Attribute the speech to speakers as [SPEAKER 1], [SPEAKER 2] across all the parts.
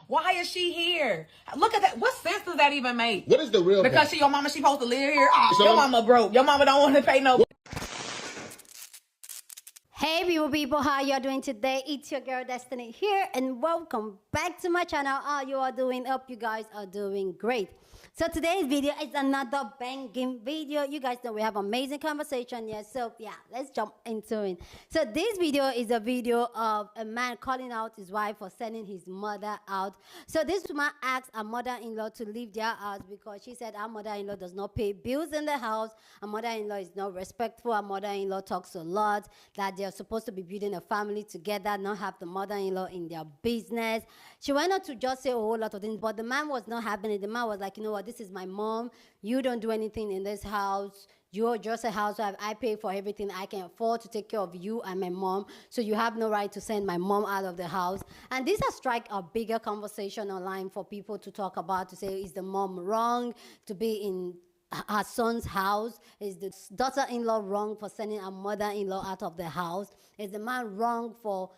[SPEAKER 1] Why is she here? Look at that. What sense does that even make?
[SPEAKER 2] What is the real
[SPEAKER 1] Because she your mama, she supposed to live here. Oh, your mama broke. Your mama don't want to pay no.
[SPEAKER 3] Hey beautiful people, how you are doing today? It's your girl Destiny here and welcome back to my channel. How you are doing? Hope you guys are doing great. So today's video is another banging video. You guys know we have amazing conversation here, so yeah, let's jump into it. So this video is a video of a man calling out his wife for sending his mother out. So this woman asked her mother-in-law to leave their house because she said her mother-in-law does not pay bills in the house. Her mother-in-law is not respectful. Her mother-in-law talks a lot, that they're supposed to be building a family together, not have the mother-in-law in their business. She went on to just say a whole lot of things, but the man was not having it. The man was like, you know what, this is my mom. You don't do anything in this house. You're just a housewife. I pay for everything. I can afford to take care of you and my mom. So you have no right to send my mom out of the house. And this has struck a bigger conversation online for people to talk about, to say, is the mom wrong to be in her son's house? Is the daughter-in-law wrong for sending her mother-in-law out of the house? Is the man wrong for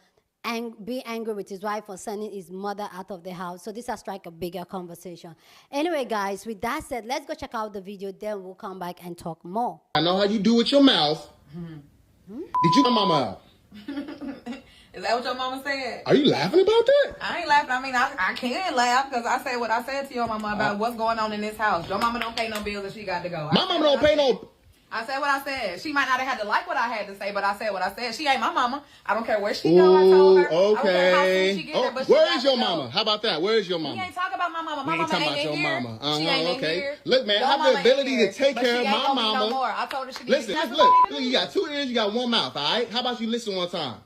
[SPEAKER 3] being angry with his wife for sending his mother out of the house? So this has struck a bigger conversation. Anyway, guys, with that said, let's go check out the video. Then we'll come back and talk more.
[SPEAKER 2] I know how you do with your mouth. Did you my mama out?
[SPEAKER 1] Is that what your mama said?
[SPEAKER 2] Are you laughing about that?
[SPEAKER 1] I ain't laughing. I mean, I can't laugh because I said what I said to your mama about what's going on in this house. Your mama don't pay no bills and she got to go.
[SPEAKER 2] My mama don't pay no.
[SPEAKER 1] I said what I said. She might not have had to like what I had to say, but I said what I said. She ain't my mama. I don't care where she go. I told her.
[SPEAKER 2] Okay.
[SPEAKER 1] I don't care how soon she get there, but
[SPEAKER 2] where is your mama? How about that? Where is your
[SPEAKER 1] We
[SPEAKER 2] mama?
[SPEAKER 1] ain't talking about my mama. My
[SPEAKER 2] We ain't
[SPEAKER 1] mama
[SPEAKER 2] talking
[SPEAKER 1] ain't
[SPEAKER 2] about
[SPEAKER 1] in
[SPEAKER 2] your
[SPEAKER 1] here.
[SPEAKER 2] mama.
[SPEAKER 1] She ain't in
[SPEAKER 2] Okay.
[SPEAKER 1] here.
[SPEAKER 2] Look, man,
[SPEAKER 1] Your
[SPEAKER 2] I have
[SPEAKER 1] mama
[SPEAKER 2] the
[SPEAKER 1] ain't
[SPEAKER 2] ability
[SPEAKER 1] here,
[SPEAKER 2] to take
[SPEAKER 1] but
[SPEAKER 2] care
[SPEAKER 1] she
[SPEAKER 2] of
[SPEAKER 1] ain't
[SPEAKER 2] my
[SPEAKER 1] gonna be
[SPEAKER 2] mama.
[SPEAKER 1] no more. I told her she
[SPEAKER 2] Listen,
[SPEAKER 1] that's
[SPEAKER 2] look,
[SPEAKER 1] what
[SPEAKER 2] look,
[SPEAKER 1] I
[SPEAKER 2] you got 2 ears, you got 1 mouth, all right? How about you listen one time?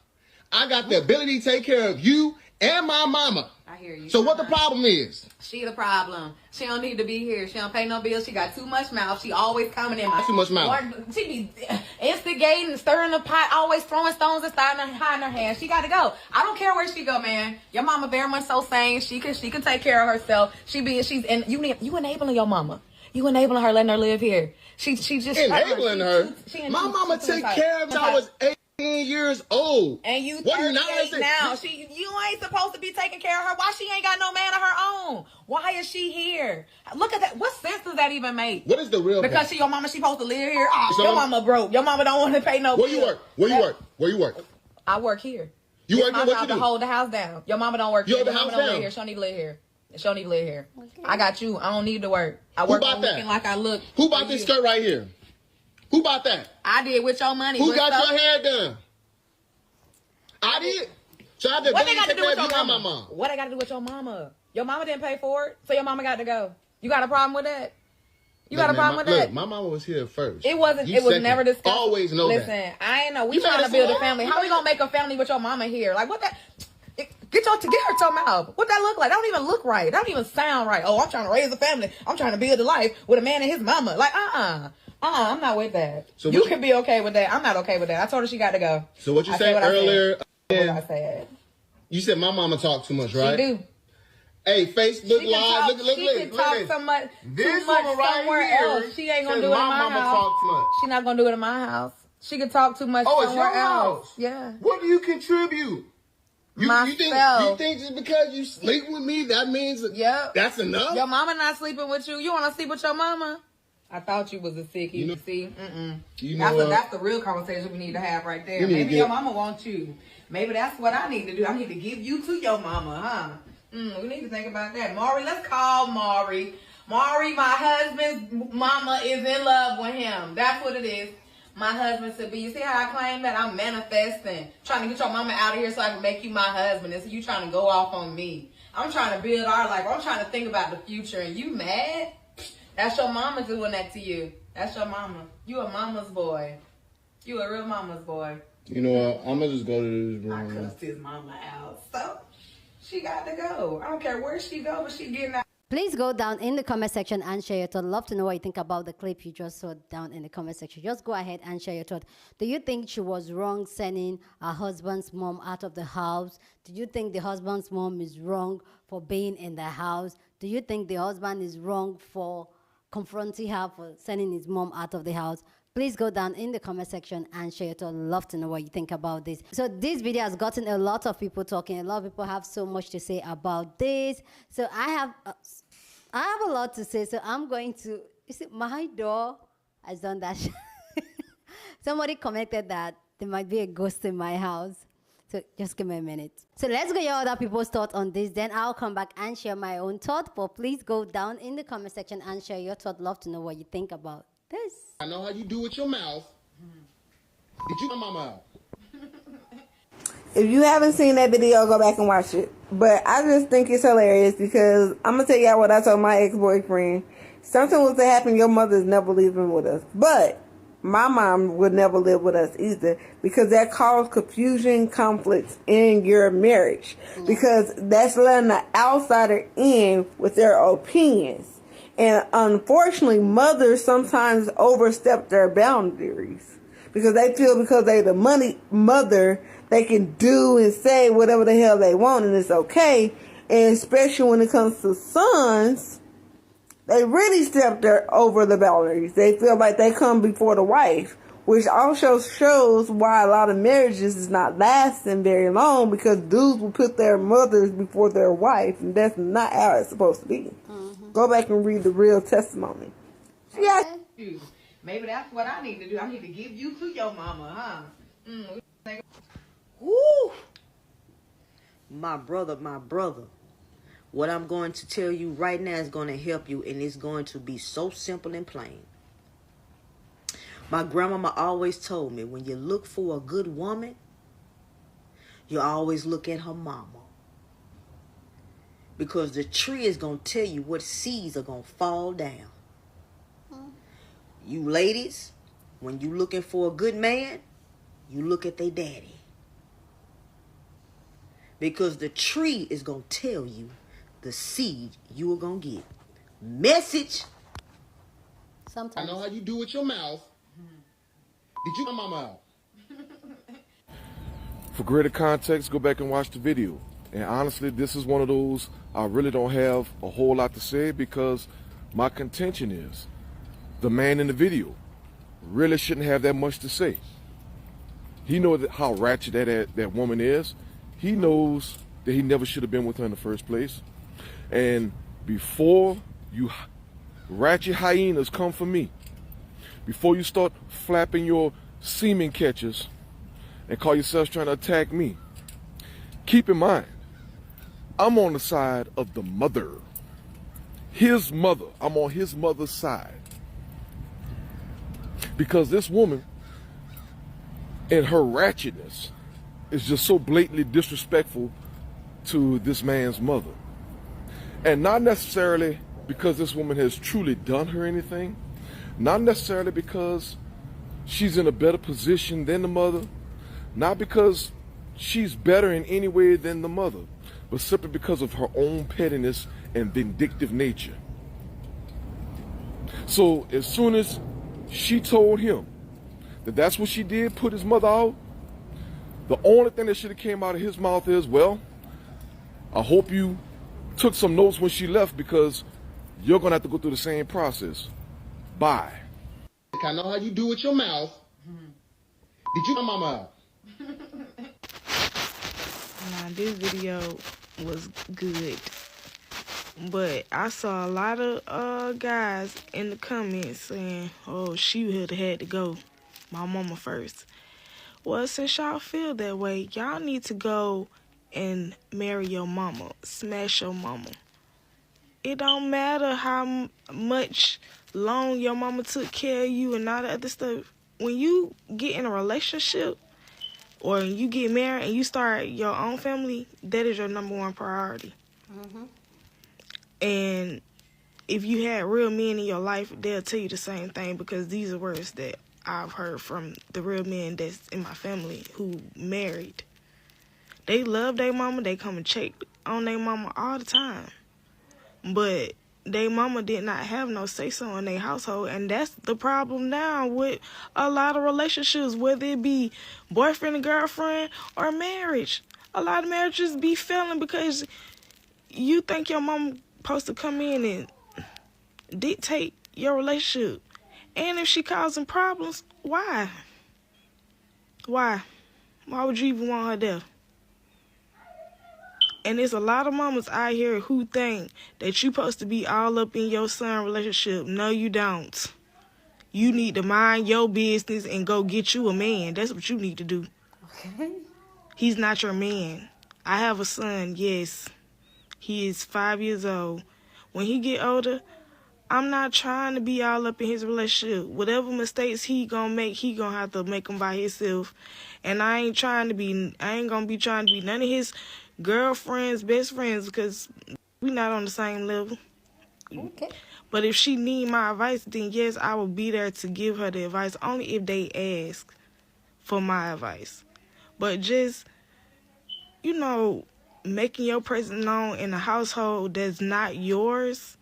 [SPEAKER 2] I got the ability to take care of you and my mama.
[SPEAKER 1] I hear you.
[SPEAKER 2] So what the problem is?
[SPEAKER 1] She the problem. She don't need to be here. She don't pay no bills. She got too much mouth. She always coming in my
[SPEAKER 2] Too much mouth.
[SPEAKER 1] She be instigating, stirring the pot, always throwing stones and hiding her hand. She got to go. I don't care where she go, man. Your mama very much so sane. She can take care of herself. You enabling your mama. You enabling her, letting her live here. She just
[SPEAKER 2] Enabling her. My mama took care of me. I was 18 years old.
[SPEAKER 1] And you
[SPEAKER 2] what
[SPEAKER 1] 38 now. You ain't supposed to be taking care of her. Why she ain't got no man of her own? Why is she here? Look at that. What sense does that even make?
[SPEAKER 2] What is the real?
[SPEAKER 1] Because your mama, she supposed to live here. Oh, your mama broke. Your mama don't want to pay no
[SPEAKER 2] Where
[SPEAKER 1] bills.
[SPEAKER 2] you work? Where you work? Where you work?
[SPEAKER 1] I work here.
[SPEAKER 2] You work here?
[SPEAKER 1] My
[SPEAKER 2] What
[SPEAKER 1] job
[SPEAKER 2] you
[SPEAKER 1] to
[SPEAKER 2] do?
[SPEAKER 1] hold the house down. Your mama don't work
[SPEAKER 2] You
[SPEAKER 1] here.
[SPEAKER 2] hold the
[SPEAKER 1] Your mama
[SPEAKER 2] house
[SPEAKER 1] don't live
[SPEAKER 2] down?
[SPEAKER 1] here. She don't need to live here. She don't need to live here. Okay. I got you. I don't need to work. I
[SPEAKER 2] Who
[SPEAKER 1] work
[SPEAKER 2] bought
[SPEAKER 1] on
[SPEAKER 2] that?
[SPEAKER 1] looking like I look.
[SPEAKER 2] Who bought this skirt right here? Who bought that?
[SPEAKER 1] I did with your money.
[SPEAKER 2] Who got your hair done? I did. So I had to
[SPEAKER 1] What they got to do with your
[SPEAKER 2] my
[SPEAKER 1] mama?
[SPEAKER 2] mom.
[SPEAKER 1] What they got to do with your mama? Your mama didn't pay for it, so your mama got to go. You got a problem with that? You got a problem with that?
[SPEAKER 2] Look, my mama was here first.
[SPEAKER 1] It wasn't.
[SPEAKER 2] You
[SPEAKER 1] It was
[SPEAKER 2] second.
[SPEAKER 1] never discussed.
[SPEAKER 2] Always know
[SPEAKER 1] Listen,
[SPEAKER 2] that.
[SPEAKER 1] I ain't know. We
[SPEAKER 2] You
[SPEAKER 1] trying
[SPEAKER 2] made
[SPEAKER 1] to
[SPEAKER 2] us
[SPEAKER 1] build a
[SPEAKER 2] all-
[SPEAKER 1] family.
[SPEAKER 2] you
[SPEAKER 1] How we
[SPEAKER 2] made-
[SPEAKER 1] gonna make a family with your mama here? Like what that? Get her to my mouth. What that look like? That don't even look right. That don't even sound right. Oh, I'm trying to raise a family. I'm trying to build a life with a man and his mama. Like I'm not with that.
[SPEAKER 2] So
[SPEAKER 1] you can be okay with that. I'm not okay with that. I told her she got to go.
[SPEAKER 2] So what you
[SPEAKER 1] I
[SPEAKER 2] said
[SPEAKER 1] what I
[SPEAKER 2] earlier?
[SPEAKER 1] What I said.
[SPEAKER 2] You said my mama talk too much, right?
[SPEAKER 1] She do.
[SPEAKER 2] Hey, Facebook
[SPEAKER 1] She
[SPEAKER 2] Live.
[SPEAKER 1] can talk,
[SPEAKER 2] Look,
[SPEAKER 1] she can talk
[SPEAKER 2] look.
[SPEAKER 1] so much,
[SPEAKER 2] This
[SPEAKER 1] too much
[SPEAKER 2] woman right
[SPEAKER 1] somewhere
[SPEAKER 2] here
[SPEAKER 1] else. She ain't gonna
[SPEAKER 2] says
[SPEAKER 1] do it in
[SPEAKER 2] my
[SPEAKER 1] my
[SPEAKER 2] mama
[SPEAKER 1] house.
[SPEAKER 2] talk too much.
[SPEAKER 1] She not gonna do it in my house. She can talk too much
[SPEAKER 2] Oh, it's
[SPEAKER 1] somewhere
[SPEAKER 2] your
[SPEAKER 1] else.
[SPEAKER 2] house.
[SPEAKER 1] Yeah.
[SPEAKER 2] What do you contribute? You think just because you sleep with me that means that's enough?
[SPEAKER 1] Your mama not sleeping with you. You want to sleep with your mama? I thought you was a sickie.
[SPEAKER 2] You know,
[SPEAKER 1] See,
[SPEAKER 2] you know
[SPEAKER 1] that's the real conversation we need to have right there. Maybe your mama wants you. Maybe that's what I need to do. I need to give you to your mama, huh? We need to think about that. Maury, let's call Maury. Maury, my husband's mama is in love with him. That's what it is. My husband to be. You see how I claim that? I'm manifesting. Trying to get your mama out of here so I can make you my husband. And so you trying to go off on me. I'm trying to build our life. I'm trying to think about the future. And you mad? That's your mama doing that to you. That's your mama. You a mama's boy. You a real mama's boy.
[SPEAKER 2] You know what? I'm going to just go to this room.
[SPEAKER 1] I cussed his mama out. So, she got to go. I don't care where she go, but she getting out.
[SPEAKER 3] Please go down in the comment section and share your thought. Love to know what you think about the clip you just saw down in the comment section. Just go ahead and share your thought. Do you think she was wrong sending her husband's mom out of the house? Do you think the husband's mom is wrong for being in the house? Do you think the husband is wrong for confronting her for sending his mom out of the house? Please go down in the comment section and share your thoughts. Love to know what you think about this. So this video has gotten a lot of people talking. A lot of people have so much to say about this. So I have a lot to say. So I'm going to, you see, my door has done that. Somebody commented that there might be a ghost in my house. So just give me a minute. So let's get your other people's thoughts on this. Then I'll come back and share my own thought. But please go down in the comment section and share your thought. Love to know what you think about this.
[SPEAKER 2] I know how you do with your mouth. Did you my mouth?
[SPEAKER 4] If you haven't seen that video, go back and watch it. But I just think it's hilarious because I'm going to tell y'all what I told my ex-boyfriend. Something was to happen, your mother's never leaving with us. But my mom would never live with us either because that caused confusion, conflicts in your marriage. Because that's letting the outsider in with their opinions. And unfortunately, mothers sometimes overstep their boundaries because they feel because they're the mother, they can do and say whatever the hell they want and it's okay. And especially when it comes to sons, they really step over the boundaries. They feel like they come before the wife, which also shows why a lot of marriages is not lasting very long because dudes will put their mothers before their wife, and that's not how it's supposed to be. Mm-hmm. Go back and read the real testimony. Yeah.
[SPEAKER 1] Maybe that's what I need to do. I need to give you to your mama, huh?
[SPEAKER 5] Woo! My brother. What I'm going to tell you right now is going to help you, and it's going to be so simple and plain. My grandmama always told me, when you look for a good woman, you always look at her mama. Because the tree is going to tell you what seeds are going to fall down. You ladies, when you looking for a good man, you look at their daddy. Because the tree is going to tell you the seed you are going to get. Message.
[SPEAKER 3] Sometimes.
[SPEAKER 2] I know how you do with your mouth. Did you my mouth?
[SPEAKER 6] For greater context, go back and watch the video. And honestly, this is one of those I really don't have a whole lot to say because my contention is the man in the video really shouldn't have that much to say. He knows how ratchet that woman is. He knows that he never should have been with her in the first place. And before you ratchet hyenas come for me, before you start flapping your semen catchers and call yourselves trying to attack me, keep in mind, I'm on the side of the mother. His mother. I'm on his mother's side. Because this woman, in her ratchetness, is just so blatantly disrespectful to this man's mother. And not necessarily because this woman has truly done her anything, not necessarily because she's in a better position than the mother, not because she's better in any way than the mother, but simply because of her own pettiness and vindictive nature. So as soon as she told him that that's what she did, put his mother out, the only thing that should have came out of his mouth is, well, I hope you took some notes when she left because you're going to have to go through the same process. Bye.
[SPEAKER 2] I know how you do with your mouth. Did you my mouth?
[SPEAKER 7] Nah, this video was good. But I saw a lot of guys in the comments saying, oh, she would have had to go. My mama first. Well, since y'all feel that way, y'all need to go and marry your mama. Smash your mama. It don't matter how much long your mama took care of you and all that other stuff. When you get in a relationship or you get married and you start your own family, that is your number one priority. Mm-hmm. And if you had real men in your life, they'll tell you the same thing because these are words that I've heard from the real men that's in my family who married. They love their mama. They come and check on their mama all the time. But their mama did not have no say-so in their household. And that's the problem now with a lot of relationships, whether it be boyfriend and girlfriend or marriage. A lot of marriages be failing because you think your mama supposed to come in and dictate your relationship. And if she causing problems, why? Why? Why would you even want her there? And there's a lot of mamas out here who think that you supposed to be all up in your son relationship. No, you don't. You need to mind your business and go get you a man. That's what you need to do.
[SPEAKER 3] Okay.
[SPEAKER 7] He's not your man. I have a son, yes. He is 5 years old. When he get older, I'm not trying to be all up in his relationship. Whatever mistakes he gonna make, he gonna have to make them by himself. And I ain't gonna be trying to be none of his girlfriends, best friends, because we not on the same level.
[SPEAKER 3] Okay.
[SPEAKER 7] But if she need my advice, then yes, I will be there to give her the advice, only if they ask for my advice. But just, making your presence known in a household that's not yours,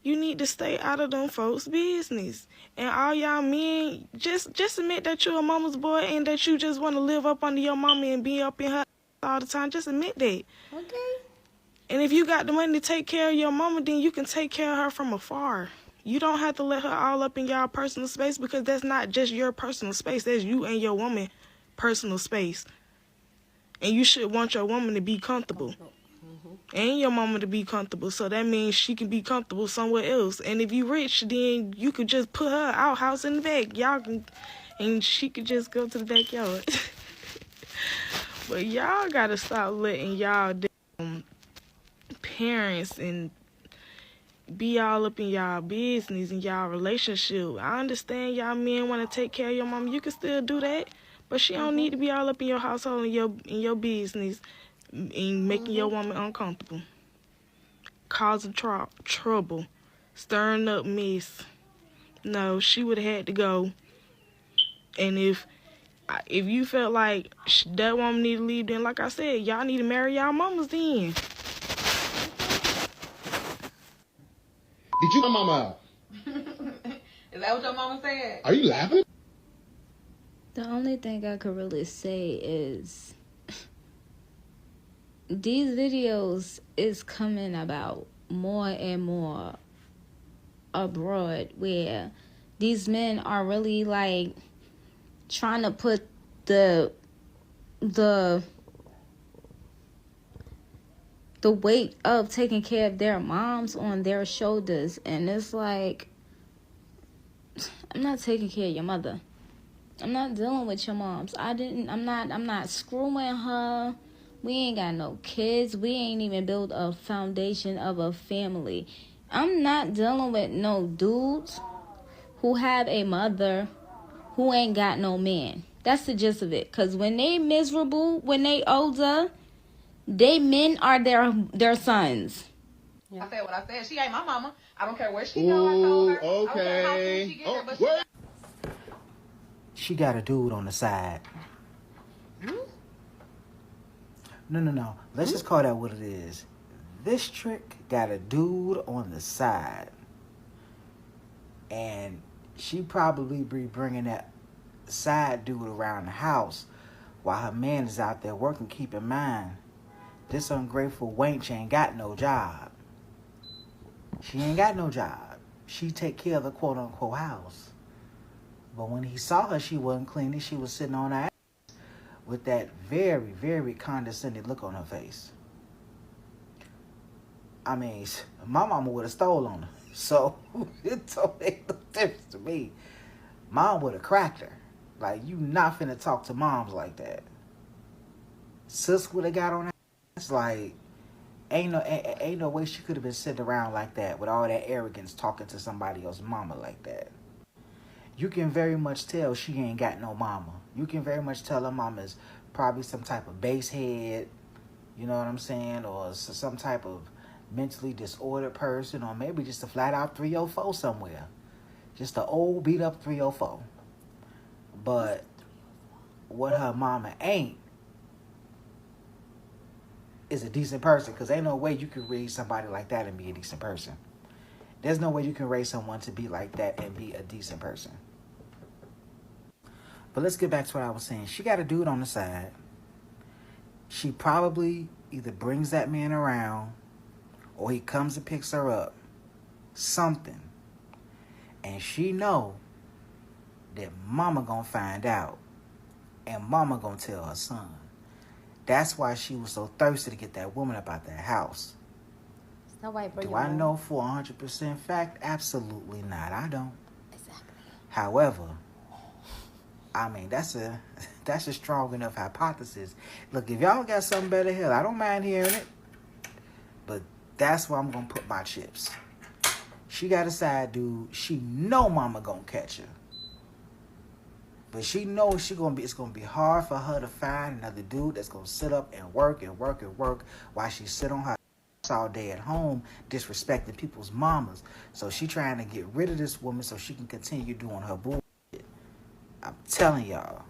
[SPEAKER 7] you need to stay out of them folks' business. And all y'all men, just admit that you're a mama's boy and that you just want to live up under your mama and be up in her all the time. Just admit that.
[SPEAKER 3] Okay.
[SPEAKER 7] And if you got the money to take care of your mama, then you can take care of her from afar. You don't have to let her all up in y'all personal space, because that's not just your personal space. That's you and your woman personal space. And you should want your woman to be comfortable. And your mama to be comfortable. So that means she can be comfortable somewhere else. And if you rich, then you could just put her outhouse in the back. Y'all can, and she could just go to the backyard. But y'all gotta stop letting y'all parents and be all up in y'all business and y'all relationship. I understand y'all men want to take care of your mama. You can still do that, but she don't need to be all up in your household and your business and making your woman uncomfortable, causing trouble, stirring up mess. No, she would have had to go. And if you felt like that woman need to leave, then like I said, y'all need to marry y'all mamas then.
[SPEAKER 2] Did you my mama out?
[SPEAKER 1] Is that what your mama said?
[SPEAKER 2] Are you laughing?
[SPEAKER 8] The only thing I could really say is these videos is coming about more and more abroad, where these men are really like trying to put the weight of taking care of their moms on their shoulders. And it's like, I'm not taking care of your mother. I'm not dealing with your moms. I'm not screwing her. We ain't got no kids. We ain't even built a foundation of a family. I'm not dealing with no dudes who have a mother who ain't got no man. That's the gist of it. Because when they miserable, when they older, they men are their sons.
[SPEAKER 1] Yeah. I said what I said. She ain't my mama. I don't care where she go. I told her.
[SPEAKER 2] Okay.
[SPEAKER 1] I don't care how she get there, but
[SPEAKER 9] she got a dude on the side. No. Let's just call that what it is. This trick got a dude on the side. And she probably be bringing that side dude around the house while her man is out there working. Keep in mind, this ungrateful wench ain't got no job. She ain't got no job. She take care of the quote-unquote house. But when he saw her, she wasn't cleaning. She was sitting on her ass with that very, very condescending look on her face. I mean, my mama would have stole on her. So, it don't make no difference to me. Mom would have cracked her. Like, you not finna talk to moms like that. Sis would have got on her ass. Like, ain't no way she could have been sitting around like that with all that arrogance talking to somebody else's mama like that. You can very much tell she ain't got no mama. You can very much tell her mama's probably some type of base head, you know what I'm saying, or some type of mentally disordered person, or maybe just a flat out 304 somewhere. Just an old beat up 304. But what her mama ain't is a decent person, because ain't no way you can raise somebody like that and be a decent person. There's no way you can raise someone to be like that and be a decent person. But let's get back to what I was saying. She got a dude on the side. She probably either brings that man around or he comes and picks her up. Something. And she know that mama gonna find out, and mama gonna tell her son. That's why she was so thirsty to get that woman up out that house. Do I know for 100% fact? Absolutely not. I don't.
[SPEAKER 3] Exactly.
[SPEAKER 9] However, I mean, that's a strong enough hypothesis. Look, if y'all got something better, hell, I don't mind hearing it. But that's where I'm gonna put my chips. She got a side dude. She know mama gonna catch her. But she knows it's gonna be hard for her to find another dude that's gonna sit up and work while she sit on her ass all day at home disrespecting people's mamas. So she trying to get rid of this woman so she can continue doing her bullshit. I'm telling y'all.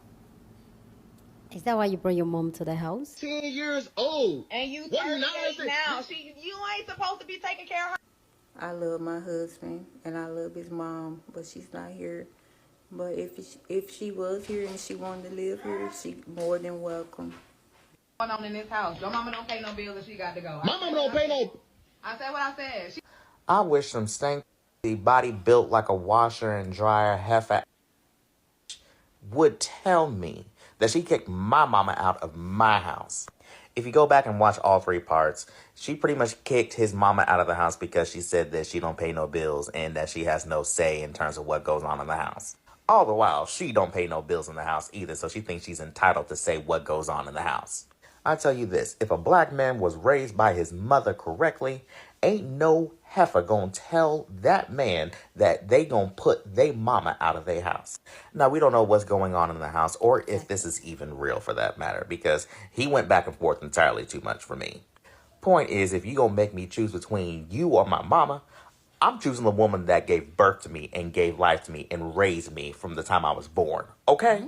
[SPEAKER 3] Is that why you brought your mom to the house?
[SPEAKER 2] 10 years old.
[SPEAKER 1] And you 38 now. You ain't supposed to be taking care of her.
[SPEAKER 10] I love my husband and I love his mom, but she's not here. But if she was here and she wanted to live here, she more than welcome.
[SPEAKER 1] What's going on in this house? Your mama don't pay no bills and she got to go.
[SPEAKER 2] My mama don't pay no.
[SPEAKER 1] I said what I said.
[SPEAKER 11] I wish some stank body built like a washer and dryer heifer would tell me that she kicked my mama out of my house. If you go back and watch all 3 parts, she pretty much kicked his mama out of the house because she said that she don't pay no bills and that she has no say in terms of what goes on in the house. All the while, she don't pay no bills in the house either, so she thinks she's entitled to say what goes on in the house. I tell you this, if a black man was raised by his mother correctly, ain't no heifer gonna tell that man that they gonna put they mama out of their house. Now, we don't know what's going on in the house or if this is even real for that matter, because he went back and forth entirely too much for me. Point is, if you gonna make me choose between you or my mama, I'm choosing the woman that gave birth to me and gave life to me and raised me from the time I was born. Okay?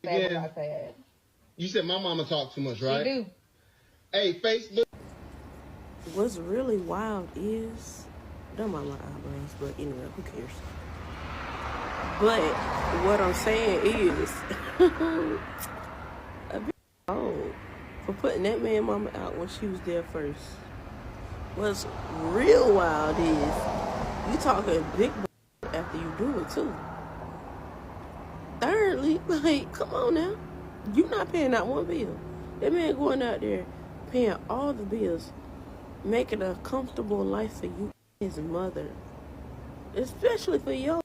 [SPEAKER 1] That's what I said.
[SPEAKER 2] You said my mama talk too much, right?
[SPEAKER 1] She do.
[SPEAKER 2] Hey, Facebook.
[SPEAKER 12] What's really wild is, don't mind my eyebrows, but anyway, who cares? But what I'm saying is, a bit old for putting that man mama out when she was there first. What's real wild is, you talking big after you do it too. Thirdly, like, come on now. You not paying out one bill. That man going out there paying all the bills, making a comfortable life for you, his mother, especially for yours.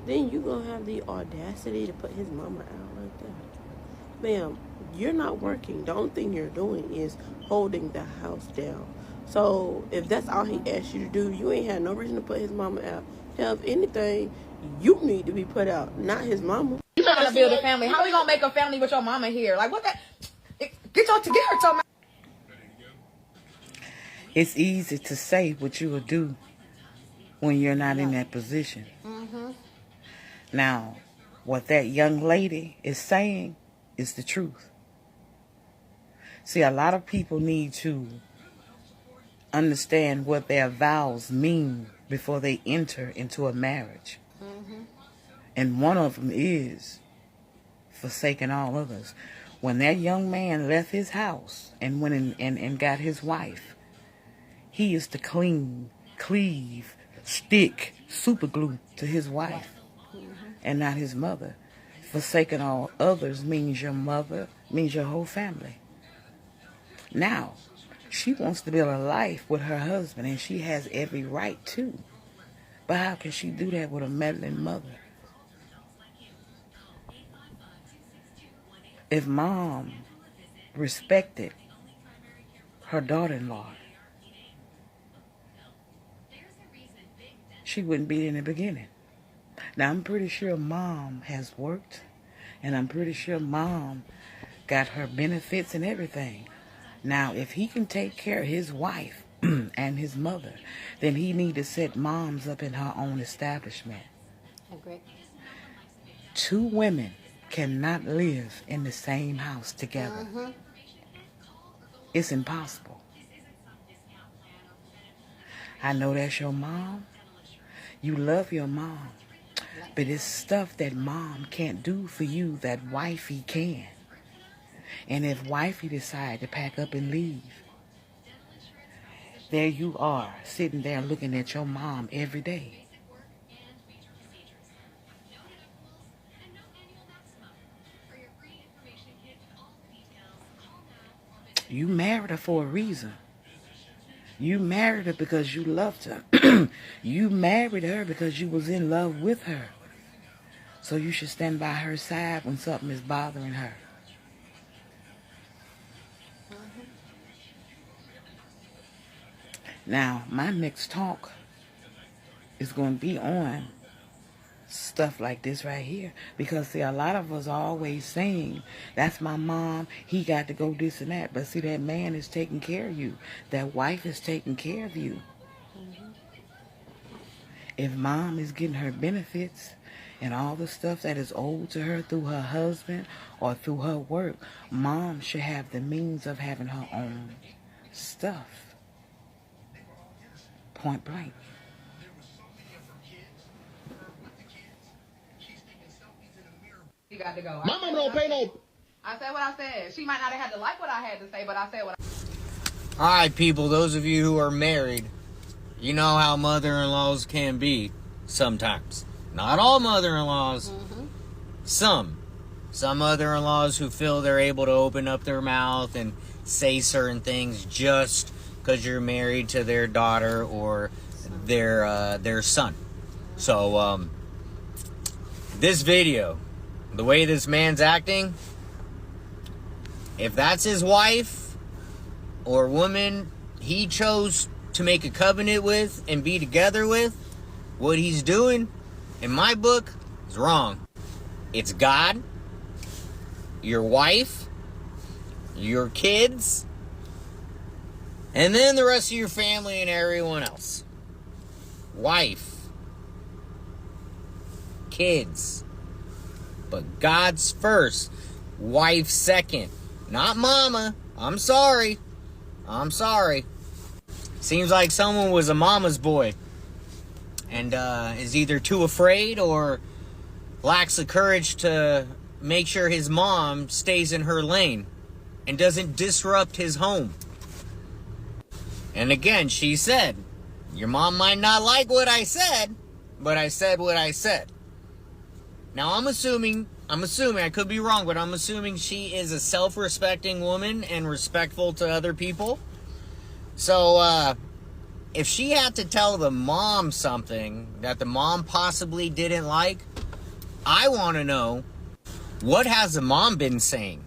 [SPEAKER 12] Then you gonna have the audacity to put his mama out like that. Ma'am, you're not working. The only thing you're doing is holding the house down. So if that's all he asked you to do, you ain't had no reason to put his mama out. Hell, if anything, you need to be put out, not his mama.
[SPEAKER 1] You trying to build a family. How we gonna make a family with your mama here? Like, what that? Get your together, so
[SPEAKER 13] It's easy to say what you will do when you're not in that position.
[SPEAKER 3] Mm-hmm.
[SPEAKER 13] Now, what that young lady is saying is the truth. See, a lot of people need to understand what their vows mean before they enter into a marriage.
[SPEAKER 3] Mm-hmm.
[SPEAKER 13] And one of them is forsaking all others. When that young man left his house and went in and got his wife, he is to cleave, stick, super glue to his wife and not his mother. Forsaking all others means your mother, means your whole family. Now, she wants to build a life with her husband, and she has every right to. But how can she do that with a meddling mother? If mom respected her daughter-in-law, she wouldn't be in the beginning. Now, I'm pretty sure mom has worked, and I'm pretty sure mom got her benefits and everything. Now, if he can take care of his wife and his mother, then he need to set moms up in her own establishment.
[SPEAKER 3] Agree.
[SPEAKER 13] 2 women cannot live in the same house together.
[SPEAKER 3] Mm-hmm.
[SPEAKER 13] It's impossible. I know that's your mom. You love your mom. But it's stuff that mom can't do for you that wifey can. And if wifey decide to pack up and leave, there you are, sitting there looking at your mom every day. You married her for a reason. You married her because you loved her. You married her because you was in love with her. So you should stand by her side when something is bothering her. Now, my next talk is going to be on stuff like this right here. Because, see, a lot of us are always saying, that's my mom, he got to go this and that. But, see, that man is taking care of you. That wife is taking care of you. If mom is getting her benefits and all the stuff that is owed to her through her husband or through her work, mom should have the means of having her own stuff. Point blank.
[SPEAKER 1] You got to go.
[SPEAKER 2] My mama don't pay no.
[SPEAKER 1] I said what I said. She might not have had to like what I had to say, but I said what I
[SPEAKER 14] All right, people, those of you who are married, you know how mother-in-laws can be sometimes. Not all mother-in-laws. Some mother-in-laws who feel they're able to open up their mouth and say certain things just because you're married to their daughter or their son. So this video, the way this man's acting, if that's his wife or woman he chose to make a covenant with and be together with, what he's doing, in my book, is wrong. It's God, your wife, your kids, and then the rest of your family and everyone else. Wife, kids, but God's first, wife second. Not mama. I'm sorry. Seems like someone was a mama's boy and is either too afraid or lacks the courage to make sure his mom stays in her lane and doesn't disrupt his home. And again, she said, your mom might not like what I said, but I said what I said. Now I'm assuming, I could be wrong, but I'm assuming she is a self-respecting woman and respectful to other people. So, if she had to tell the mom something that the mom possibly didn't like, I want to know, what has the mom been saying,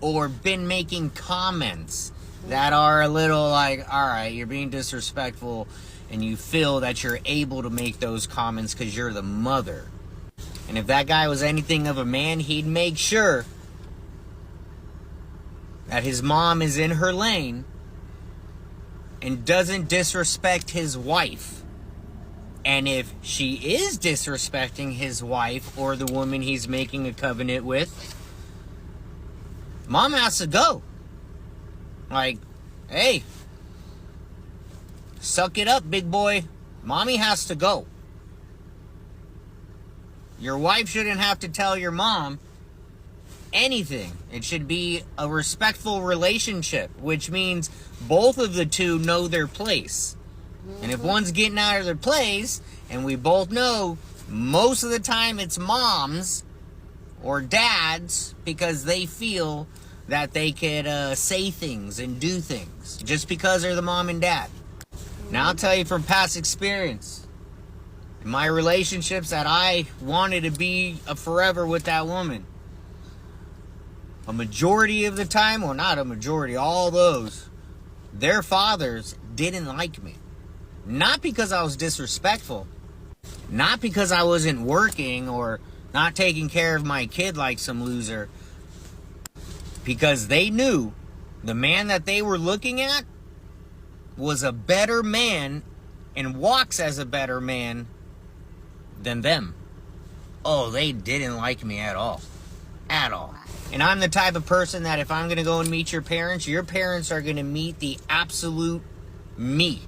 [SPEAKER 14] or been making comments that are a little like, all right, you're being disrespectful, and you feel that you're able to make those comments because you're the mother. And if that guy was anything of a man, he'd make sure that his mom is in her lane and doesn't disrespect his wife. And if she is disrespecting his wife or the woman he's making a covenant with, mom has to go. Like, hey, suck it up, big boy. Mommy has to go. Your wife shouldn't have to tell your mom anything. It should be a respectful relationship, which means both of the two know their place. And if one's getting out of their place, and we both know most of the time it's moms or dads because they feel that they could say things and do things just because they're the mom and dad. Now I'll tell you from past experience, in my relationships that I wanted to be a forever with that woman, a majority of the time, or not a majority, all those, their fathers didn't like me. Not because I was disrespectful, not because I wasn't working or not taking care of my kid like some loser, because they knew the man that they were looking at was a better man and walks as a better man than them. Oh, they didn't like me at all. At all. And I'm the type of person that if I'm going to go and meet your parents are going to meet the absolute me.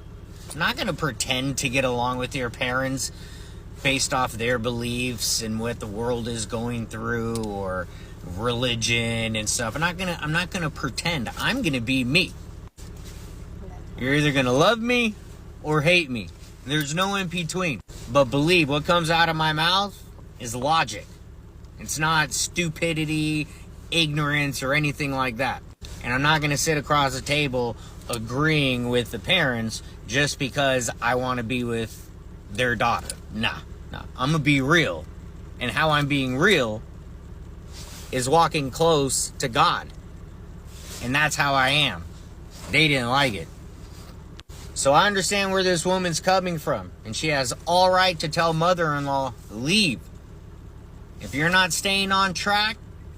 [SPEAKER 14] I'm not going to pretend to get along with your parents based off their beliefs and what the world is going through or religion and stuff. I'm not going to pretend. I'm going to be me. You're either going to love me or hate me. There's no in between. But believe, what comes out of my mouth is logic. It's not stupidity, ignorance, or anything like that. And I'm not going to sit across the table agreeing with the parents just because I want to be with their daughter. Nah. I'm going to be real. And how I'm being real is walking close to God. And that's how I am. They didn't like it. So I understand where this woman's coming from. And she has all right to tell mother-in-law, leave. If you're not staying on track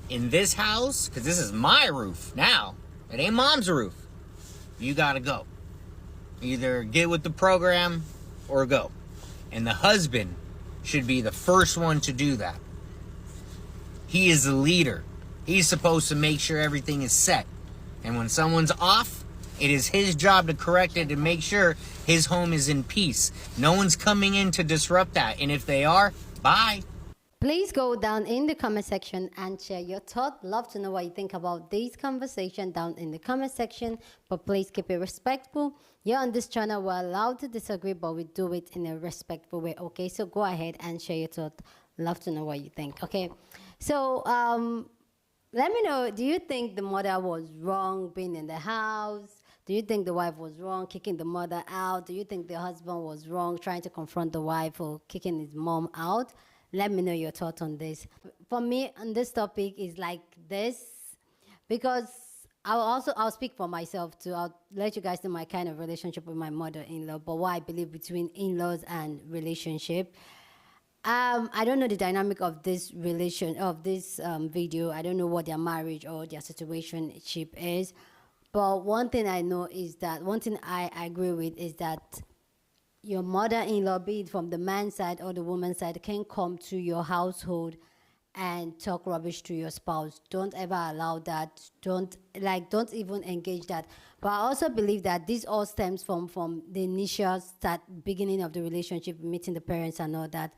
[SPEAKER 14] in this house, because this is my roof now, it ain't mom's roof, you gotta go. Either get with the program or go. And the husband should be the first one to do that. He is the leader. He's supposed to make sure everything is set. And when someone's off, it is his job to correct it and make sure his home is in peace. No one's coming in to disrupt that. And if they are, bye.
[SPEAKER 3] Please go down in the comment section and share your thought. Love to know what you think about this conversation down in the comment section. But please keep it respectful. Here on this channel, we're allowed to disagree, but we do it in a respectful way. Okay, so go ahead and share your thought. Love to know what you think. Okay, so let me know, do you think the mother was wrong being in the house? Do you think the wife was wrong kicking the mother out? Do you think the husband was wrong trying to confront the wife or kicking his mom out? Let me know your thoughts on this. For me, on this topic is like this, because I'll speak for myself too. I'll let you guys know my kind of relationship with my mother-in-law, but what I believe between in-laws and relationship. I don't know the dynamic of this video. I don't know what their marriage or their situationship is. But one thing I know is that, one thing I agree with is that your mother-in-law, be it from the man's side or the woman's side, can come to your household and talk rubbish to your spouse. Don't ever allow that. Don't even engage that. But I also believe that this all stems from the initial beginning of the relationship, meeting the parents and all that.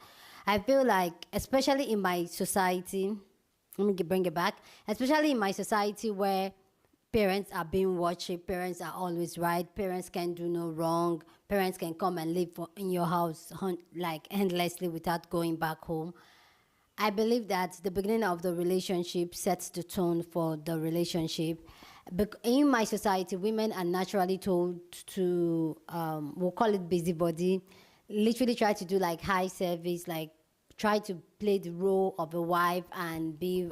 [SPEAKER 3] I feel like, especially in my society, let me bring it back, especially in my society where parents are being watched, parents are always right, parents can do no wrong, parents can come and live in your house like endlessly without going back home. I believe that the beginning of the relationship sets the tone for the relationship. In my society, women are naturally told to, we'll call it busybody, literally try to do like high service, like try to play the role of a wife and be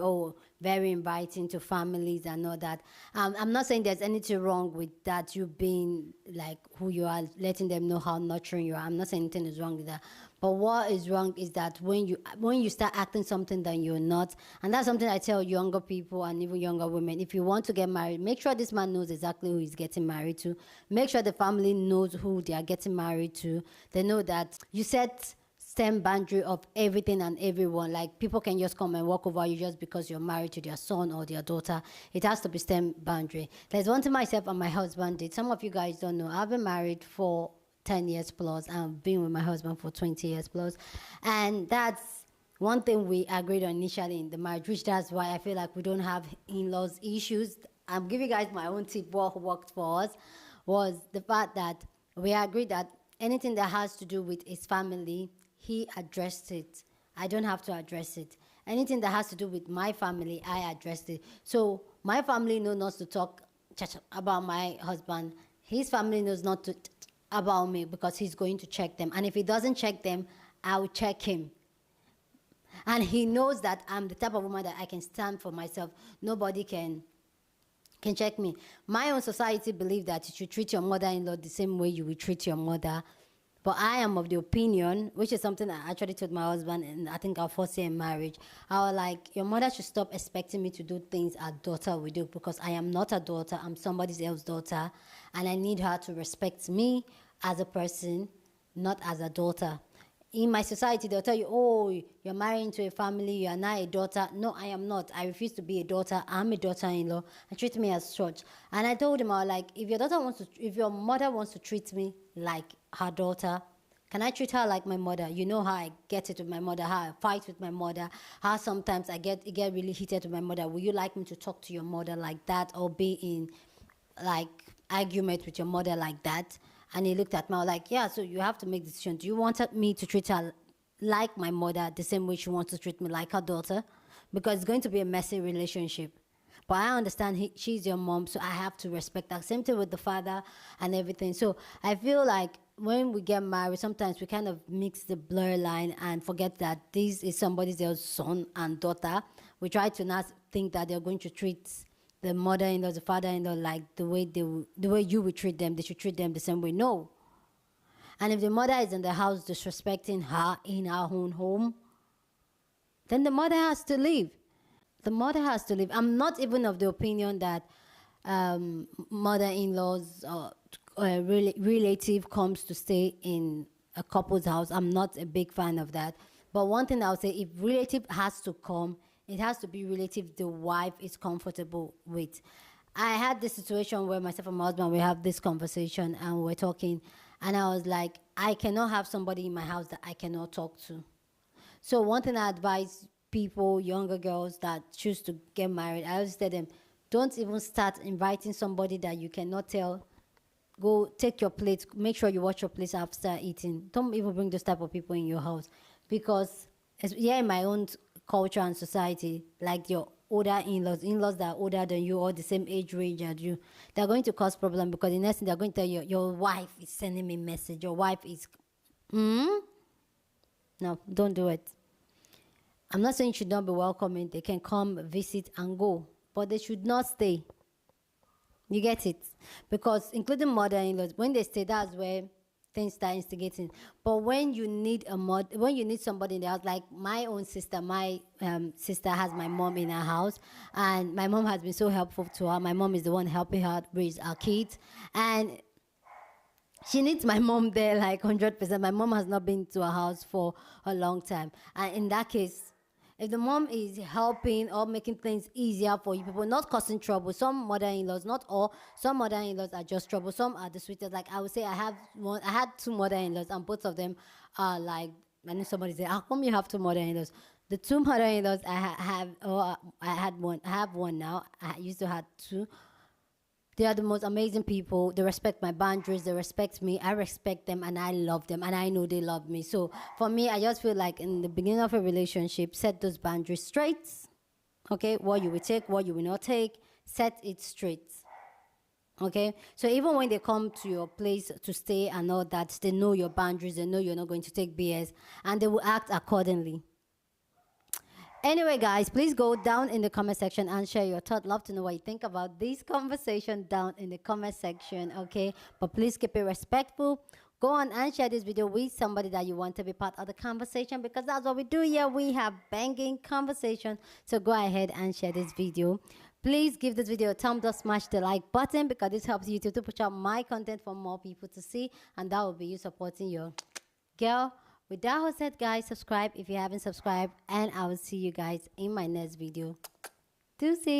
[SPEAKER 3] very inviting to families and all that. I'm not saying there's anything wrong with that, you being like who you are, letting them know how nurturing you are. I'm not saying anything is wrong with that. But what is wrong is that when you start acting something that you're not, and that's something I tell younger people and even younger women. If you want to get married, make sure this man knows exactly who he's getting married to. Make sure the family knows who they are getting married to. They know that you set stem boundary of everything and everyone. Like, people can just come and walk over you just because you're married to their son or their daughter. It has to be stem boundary. There's one thing myself and my husband did. Some of you guys don't know. I've been married for 10 years plus. I've been with my husband for 20 years plus. And that's one thing we agreed on initially in the marriage, which that's why I feel like we don't have in-laws issues. I'm giving you guys my own tip. What worked for us was the fact that we agreed that anything that has to do with his family, he addressed it. I don't have to address it. Anything that has to do with my family, I addressed it. So my family knows not to talk about my husband. His family knows not to about me because he's going to check them. And if he doesn't check them, I'll check him. And he knows that I'm the type of woman that I can stand for myself. Nobody can check me. My own society believes that you should treat your mother-in-law the same way you would treat your mother. But I am of the opinion, which is something I actually told my husband, and I think our first year in marriage, I was like, your mother should stop expecting me to do things a daughter will do, because I am not a daughter, I'm somebody else's daughter, and I need her to respect me as a person, not as a daughter. In my society, they'll tell you, oh, you're married into a family, you are now a daughter. No, I am not. I refuse to be a daughter. I'm a daughter-in-law, and treat me as such. And I told him, I was like, if your mother wants to treat me like her daughter, can I treat her like my mother? You know how I get it with my mother, how I fight with my mother, how sometimes I get really heated with my mother. Will you like me to talk to your mother like that, or be in like argument with your mother like that? And he looked at me, I was like, yeah, so you have to make the decision. Do you want me to treat her like my mother the same way she wants to treat me like her daughter? Because it's going to be a messy relationship. But I understand she's your mom, so I have to respect that. Same thing with the father and everything. So I feel like when we get married, sometimes we kind of mix the blur line and forget that this is somebody's else son and daughter. We try to not think that they're going to treat the mother-in-law, the father-in-law, like the way you would treat them. They should treat them the same way. No. And if the mother is in the house disrespecting her in her own home, then the mother has to leave. The mother has to leave. I'm not even of the opinion that mother-in-laws or relative comes to stay in a couple's house. I'm not a big fan of that. But one thing I'll say, if relative has to come, it has to be relative the wife is comfortable with. I had this situation where myself and my husband, we have this conversation and we're talking, and I was like, I cannot have somebody in my house that I cannot talk to. So one thing I advise people, younger girls that choose to get married, I always tell them, don't even start inviting somebody that you cannot tell. Go take your plate, make sure you wash your plate after eating. Don't even bring those type of people in your house. Because here in my own culture and society, like your older in-laws that are older than you or the same age range as you, they're going to cause problem because the next thing they're going to tell you, your wife is sending me a message, your wife is... No, don't do it. I'm not saying you should not be welcoming. They can come, visit, and go. But they should not stay. You get it? Because including mother-in-laws, when they stay, that's where things start instigating. But when you need somebody in the house, like my own sister, my sister has my mom in her house, and my mom has been so helpful to her. My mom is the one helping her raise our kids. And she needs my mom there like 100%. My mom has not been to her house for a long time. And in that case, if the mom is helping or making things easier for you people, not causing trouble, some mother-in-laws, not all, some mother-in-laws are just trouble. Some are the sweetest. Like I would say I had two mother-in-laws, and both of them are like, I know somebody said, how come you have two mother-in-laws? The two mother-in-laws I have one now. I used to have two. They are the most amazing people. They respect my boundaries. They respect me. I respect them, and I love them, and I know they love me. So for me, I just feel like in the beginning of a relationship, set those boundaries straight. Okay, what you will take, what you will not take, set it straight. Okay, so even when they come to your place to stay and all that, they know your boundaries. They know you're not going to take BS, and they will act accordingly. Anyway, guys, please go down in the comment section and share your thought. Love to know what you think about this conversation down in the comment section, okay? But please keep it respectful. Go on and share this video with somebody that you want to be part of the conversation, because that's what we do here. We have banging conversation. So go ahead and share this video. Please give this video a thumbs up, smash the like button, because this helps YouTube to push out my content for more people to see, and that will be you supporting your girl. With that all said, guys, subscribe if you haven't subscribed, and I will see you guys in my next video. Deuces.